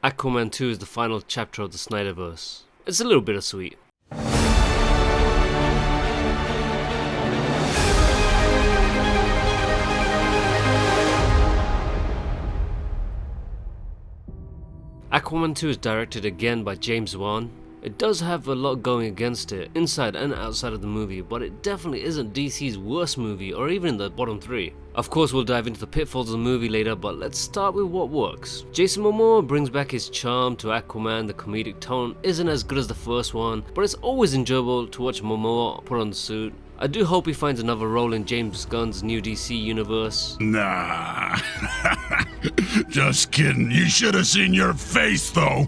Aquaman 2 is the final chapter of the Snyder-Verse. It's a little bittersweet. Aquaman 2 is directed again by James Wan. It does have a lot going against it, inside and outside of the movie, but it definitely isn't DC's worst movie or even in the bottom 3. Of course we'll dive into the pitfalls of the movie later, but let's start with what works. Jason Momoa brings back his charm to Aquaman. The comedic tone isn't as good as the first one, but it's always enjoyable to watch Momoa put on the suit. I do hope he finds another role in James Gunn's new DC universe. Nah. Just kidding. You should have seen your face though.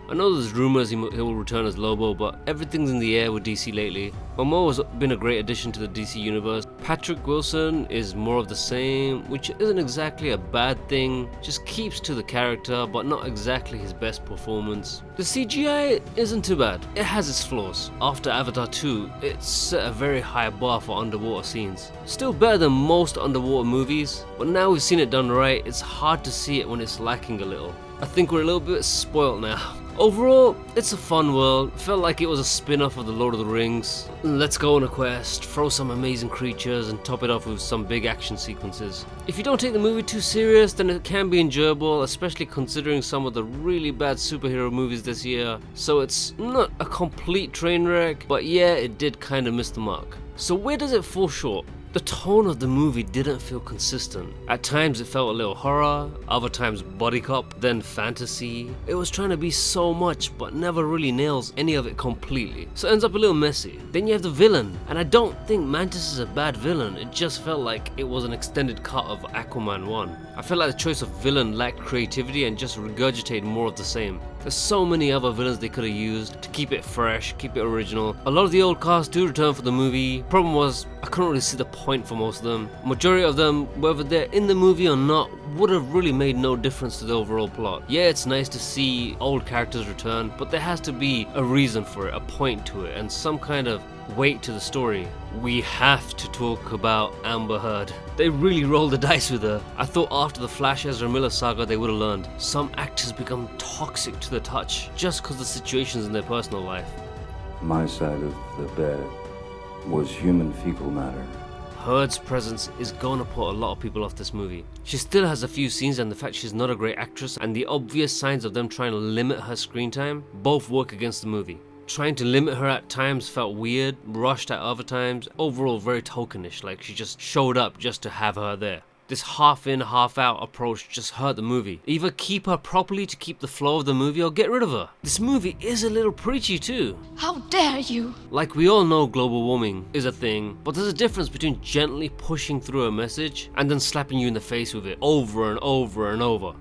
I know there's rumors he will return as Lobo, but everything's in the air with DC lately. Momoa's been a great addition to the DC universe. Patrick Wilson is more of the same, which isn't exactly a bad thing, just keeps to the character, but not exactly his best performance. The CGI isn't too bad, it has its flaws. After Avatar 2, it set a very high bar for underwater scenes. Still better than most underwater movies, but now we've seen it done right, it's hard to see it when it's lacking a little. I think we're a little bit spoiled now. Overall, it's a fun world. Felt like it was a spin-off of the Lord of the Rings. Let's go on a quest, throw some amazing creatures, and top it off with some big action sequences. If you don't take the movie too serious, then it can be enjoyable, especially considering some of the really bad superhero movies this year. So it's not a complete train wreck, but yeah, it did kind of miss the mark. So where does it fall short? The tone of the movie didn't feel consistent. At times it felt a little horror, other times body cop, then fantasy. It was trying to be so much but never really nails any of it completely. So it ends up a little messy. Then you have the villain, and I don't think Mantis is a bad villain, it just felt like it was an extended cut of Aquaman 1. I felt like the choice of villain lacked creativity and just regurgitated more of the same. There's so many other villains they could have used to keep it fresh, keep it original. A lot of the old cast do return for the movie. Problem was, I couldn't really see the point for most of them. Majority of them, whether they're in the movie or not, would have really made no difference to the overall plot. Yeah, it's nice to see old characters return, but there has to be a reason for it, a point to it, and some kind of weight to the story. We have to talk about Amber Heard. They really rolled the dice with her. I thought after the Flash Ezra Miller saga they would have learned. Some actors become toxic to the touch just because of the situations in their personal life. My side of the bed was human fecal matter. Heard's presence is gonna put a lot of people off this movie. She still has a few scenes, and the fact she's not a great actress and the obvious signs of them trying to limit her screen time both work against the movie. Trying to limit her at times felt weird, rushed at other times, overall very tokenish, like she just showed up just to have her there. This half in, half out approach just hurt the movie. Either keep her properly to keep the flow of the movie or get rid of her. This movie is a little preachy too. How dare you! Like we all know global warming is a thing, but there's a difference between gently pushing through a message and then slapping you in the face with it over and over and over.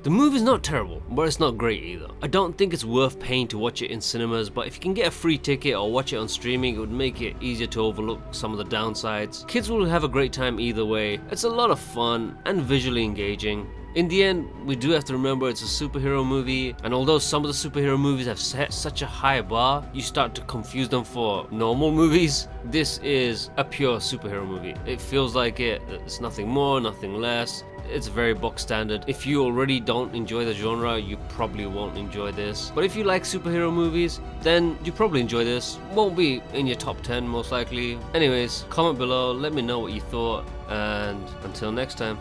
The movie's not terrible, but it's not great either. I don't think it's worth paying to watch it in cinemas, but if you can get a free ticket or watch it on streaming, it would make it easier to overlook some of the downsides. Kids will have a great time either way. It's a lot of fun and visually engaging. In the end, we do have to remember it's a superhero movie, and although some of the superhero movies have set such a high bar, you start to confuse them for normal movies. This is a pure superhero movie. It feels like it. It's nothing more, nothing less. It's very box standard. If you already don't enjoy the genre, you probably won't enjoy this. But if you like superhero movies, then you probably enjoy this. Won't be in your top 10 most likely. Anyways, comment below, let me know what you thought, and until next time.